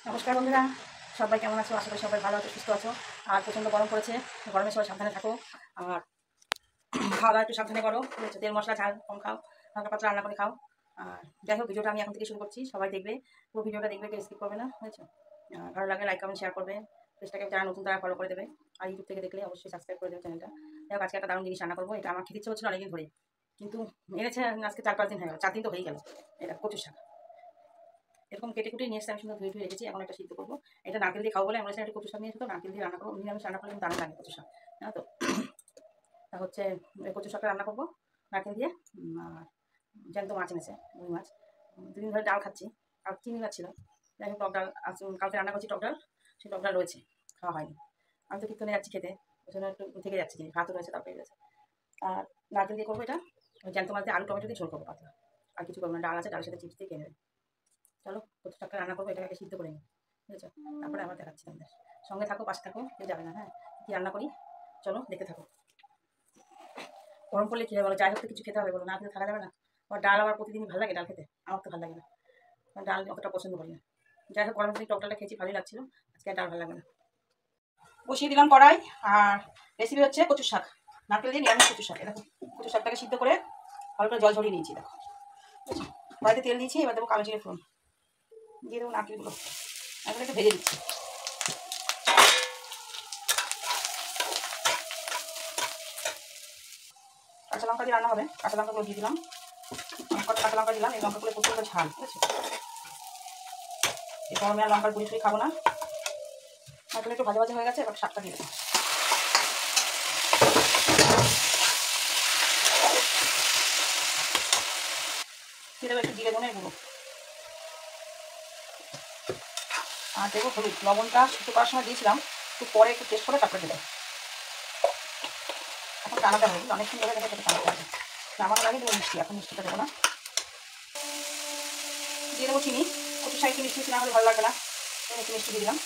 নমস্কার বন্ধুরা, সবাই কেমন আছো? আশা করি সবাই ভালো আছো, সুস্থ আছো। আর প্রচণ্ড গরম পড়েছে, গরমে সবাই সাবধানে থাকো। আর খাওয়া দাওয়া একটু সাবধানে করো, বুঝেছো? তেল মশলা ঝাল কম খাও, হালকা পাতলা রান্না করে খাও। আর যাই হোক, ভিডিওটা আমি এখন থেকে শুরু করছি, সবাই দেখবে, পুরো ভিডিওটা দেখবে, কেউ স্কিপ করবে না, বুঝেছো? ভালো লাগলে লাইক কমেন্ট শেয়ার করবে, পেজটাকে যারা নতুন তারা ফলো করে দেবে। আর ইউটিউব থেকে দেখলে অবশ্যই সাবস্ক্রাইব করে দেবে চ্যানেলটা। যাই হোক, আজকে একটা দারুণ জিনিস রান্না করবো। এটা আমার খেতে ইচ্ছে হচ্ছিল অনেকদিন ধরে, কিন্তু এনেছে আজকে 4-5 দিন হয়ে গেল, 4 দিন তো হয়েই গেল। এটা কচুর শাক, এরকম কেটে কুটে নিয়ে এসে আমি সুন্দর ধুয়ে ধুয়ে রেখেছি। এখন একটা সিদ্ধ করবো। এটা নারকেল দিয়ে খাবো বলে আমরা একটা কচু শাক নিয়ে এসে, তো নারকেল দিয়ে রান্না করবো। নিরামিষ রান্না করলে দারুণ লাগে কচু শাক, জানো তো? তা হচ্ছে কচু শাকটা রান্না করবো নারকেল দিয়ে। আর জ্যান্ত মাছ এনেছে, রুই মাছ। 2 দিন ধরে ডাল খাচ্ছি, আর চিনি লাগছিল। যাই হোক, টক ডাল কালকে রান্না করছি, টক ডাল, সেই টক ডাল রয়েছে, খাওয়া হয়নি। আমি তো কীর্তনে যাচ্ছি খেতে, ওই জন্য একটু থেকে যাচ্ছি, জিনিস ভাতও রয়েছে, তারপরে রয়েছে। আর নারকেল দিয়ে করবো এটা। জ্যান্ত মাছ দিয়ে আলু টমেটো দিয়ে ঝোল করবো পাতলা। আর কিছু করবো না, ডাল আছে, ডালের সাথে চিপস দিয়ে খেয়ে নেবে। চলো কচু শাকটা রান্না করবো, এটাকে সিদ্ধ করে নিই, বুঝেছো? তারপরে আবার দেখাচ্ছি তোমাদের। সঙ্গে থাকো, পাশে থাকো, কেউ যাবে না। হ্যাঁ, কী রান্না করি চলো দেখতে থাকো। গরম পড়লে কী হবে বলো? যাই হোক, তো কিছু খেতে হবে বলো, না খেতে থাকা যাবে না। আবার ডাল আবার প্রতিদিনই ভালো লাগে ডাল খেতে? আমার তো ভালো লাগে না, ডাল অতটা পছন্দ করি না। যাই হোক, গরম দিন টক ডালটা খেয়েছি, ভালোই লাগছিল। আজকে আর ডাল ভালো লাগে না। বসিয়ে দিলাম কড়াই। আর রেসিপি হচ্ছে কচুর শাক, নারকেল দিয়ে নিরামিষ কচুর শাক। দেখো, কচুর শাকটাকে সিদ্ধ করে ভালো করে জল ঝরিয়ে নিয়েছি। দেখো, কড়াইতে তেল দিয়েছি, এবার দেবো কালো জিরে ফোড়ন, দিয়ে দেবো নারকেলগুলো, এখন একটু ভেজে দিচ্ছি। কাঁচা লঙ্কা দিয়ে রান্না হবে, কাঁচা লঙ্কাগুলো দিয়ে দিলাম। অনেক কটা কাঁচা লঙ্কা দিলাম, এই লঙ্কাগুলো প্রচুর ঝাল, ঠিক আছে? এই গরমে আর লঙ্কার গুঁড়ি ছুঁড়ি খাবো না। নারকেল একটু ভাজা ভাজা হয়ে গেছে, এবার শাকটা দিয়ে দেবো। দিয়ে দেবো একটু জিরে ধনের গুঁড়ো, আর দেবো হলুদ। লবণটা শুকনো করার সময় দিয়েছিলাম, একটু পরে একটু টেস্ট করে তারপরে দেবো। এখন টানাতে হবে, অনেকক্ষণ ধরে দেখে সেটা টানাতে হবে। নামানোর আগে দেবো মিষ্টি, এখন মিষ্টিটা দেবো না। দিয়ে দেবো চিনি, কচু শাক একটু মিষ্টি না হলে ভালো লাগবে না, একটু মিষ্টি দিয়ে দিলাম।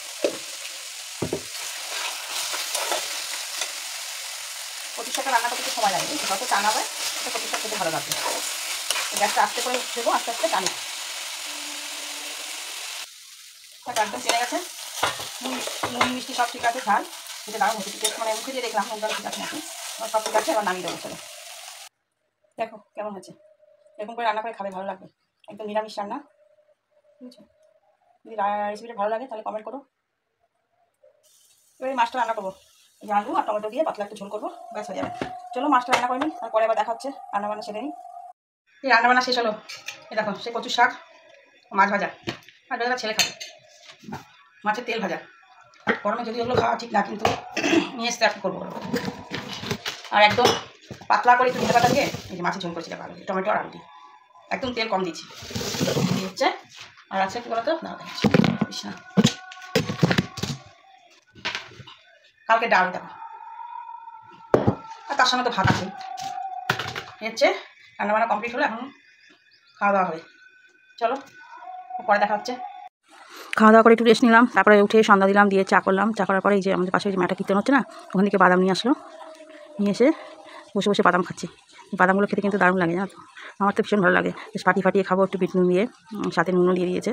কচু শাকটা রান্না করতে একটু সময় লাগে, যত টানা হয় সেটা কচু শাক খেতে ভালো লাগবে। গ্যাসটা আস্তে করে দেবো, আস্তে আস্তে টানি। একদম চেনে গেছে, নুন মিষ্টি সব ঠিক আছে, ঝাল এটা দারুণ হচ্ছে। টেস্ট মানে মুখে দিয়ে দেখলাম নুনটা ঠিক আছে নাকি, সব ঠিক আছে। এবার নামিয়ে দেবো। চলো দেখো কেমন হয়েছে, এরকম করে রান্না করে খাবে, ভালো লাগবে। একদম নিরামিষ রান্না, বুঝছো? যদি রেসিপিটা ভালো লাগে তাহলে কমেন্ট করো। এবার এই মাছটা রান্না করবো, এই আলু আর টমেটো দিয়ে পাতলা একটু ঝোল করবো, ব্যাস হয়ে যাবে। চলো মাছটা রান্না করে নিই, তারপরে আবার দেখা হচ্ছে। রান্নাবান্না সেরে নিই। এই রান্নাবান্না শেষ হলো, এই দেখো সে কচুর শাক, মাছ ভাজা, আর ভাজা ছেলে খাবে, মাছের তেল ভাজা। গরমে যদি ওগুলো খাওয়া ঠিক না, কিন্তু নিয়ে এসতে আর কি করবো। আর একদম পাতলা করে একটু ধনে পাতা দিয়ে এই যে মাছের ঝোল করেছি, আলু দিয়ে, টমেটো আর আলু দিয়ে, একদম তেল কম দিচ্ছি হচ্ছে। আর আছে কি বলতো, না দেখাচ্ছি না, কালকে ডাল দেবো, আর তার সঙ্গে তো ভাত আছে। হচ্ছে রান্নাবান্না কমপ্লিট হলো, এখন খাওয়া দাওয়া হবে। চলো পরে দেখা হচ্ছে। খাওয়া দাওয়া করে একটু রেস্ট নিলাম, তারপরে উঠে সন্ধ্যা দিলাম, দিয়ে চা করলাম। চা করার পরে এই যে আমাদের পাশে যে মেয়েটা কীর্তন হচ্ছে না, ওখান থেকে বাদাম নিয়ে আসলো, নিয়ে এসে বসে বসে বাদাম খাচ্ছি। বাদামগুলো খেতে কিন্তু দারুণ লাগে, জানো তো? আমার তো ভীষণ ভালো লাগে, বেশ ফাটিয়ে ফাটিয়ে খাবো, একটু বিট নুন দিয়ে, সাথে নুনও দিয়ে দিয়েছে।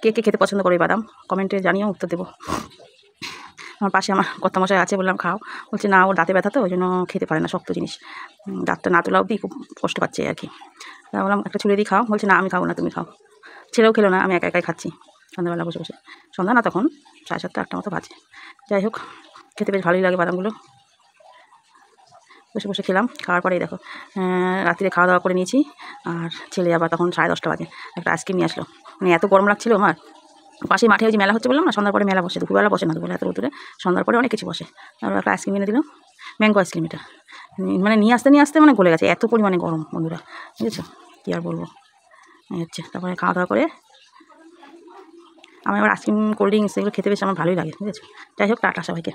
কে কে খেতে পছন্দ করে বাদাম কমেন্টে জানিয়েও উত্তর দেবো। আমার পাশে আমার কর্তামশাই আছে, বললাম খাও, বলছে না ওর দাঁতে ব্যথা তো ওই জন্য খেতে পারে না, শক্ত জিনিস, দাঁতটা না তোলা অবধি খুব কষ্ট পাচ্ছে আর কি। তা বললাম একটা ছুলে দিয়ে খাও, বলছে না আমি খাবো না, তুমি খাও। ছেলেও খেলো না, আমি একা একাই খাচ্ছি সন্ধ্যাবেলা বসে বসে। সন্ধ্যা না, তখন 7:30 8টা মতো বাজে। যাই হোক, খেতে বেশ ভালোই লাগে বাদামগুলো। বসে বসে খেলাম, খাওয়ার পরেই দেখো রাত্রে খাওয়া দাওয়া করে নিয়েছি। আর ছেলে আবার তখন 10:30 বাজে একটা আইসক্রিম নিয়ে আসলো। মানে এত গরম লাগছিলো আমার, পাশে মাঠে ওই যে মেলা হচ্ছে বললাম না, সন্ধ্যার পরে মেলা বসে, দুপুরবেলা বসে না, দুপুরবেলা এত রোদে, সন্ধ্যার পরে অনেক কিছু বসে। তারপর একটা আইসক্রিম এনে দিল, ম্যাঙ্গো আইসক্রিম। এটা মানে নিয়ে আসতে মানে গলে গেছে, এত পরিমাণে গরম বন্ধুরা, বুঝেছো? কী আর বলবো। হচ্ছে তারপরে খাওয়া দাওয়া করে আমি আবার আইসক্রিম কোল্ড ড্রিঙ্কস এগুলো খেতে বেশ আমার ভালোই লাগে, বুঝেছো? যাই হোক, টাটা সবাইকে।